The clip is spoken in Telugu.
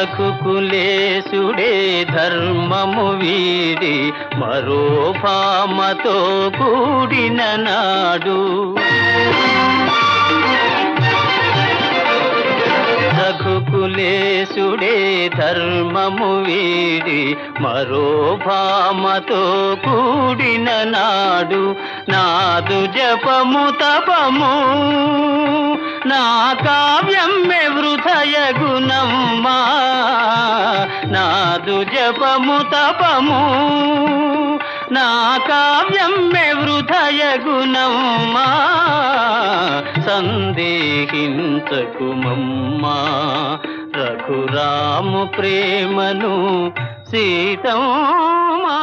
రఘుకులేశుడే ధర్మము వీడి మరో భామతో కూడిన నాడు. రఘుకులేశుడే ధర్మము వీడి మరో భామతో కూడిన నాడు. నాదు జపము తపము నా కావ్యం వృథయగునమ్మా. నాదు జపము తపము నా కావ్యం వృథయగునమ్మా. సందేహించకుమమ్మా రఘురాము ప్రేమను సీతమ్మా.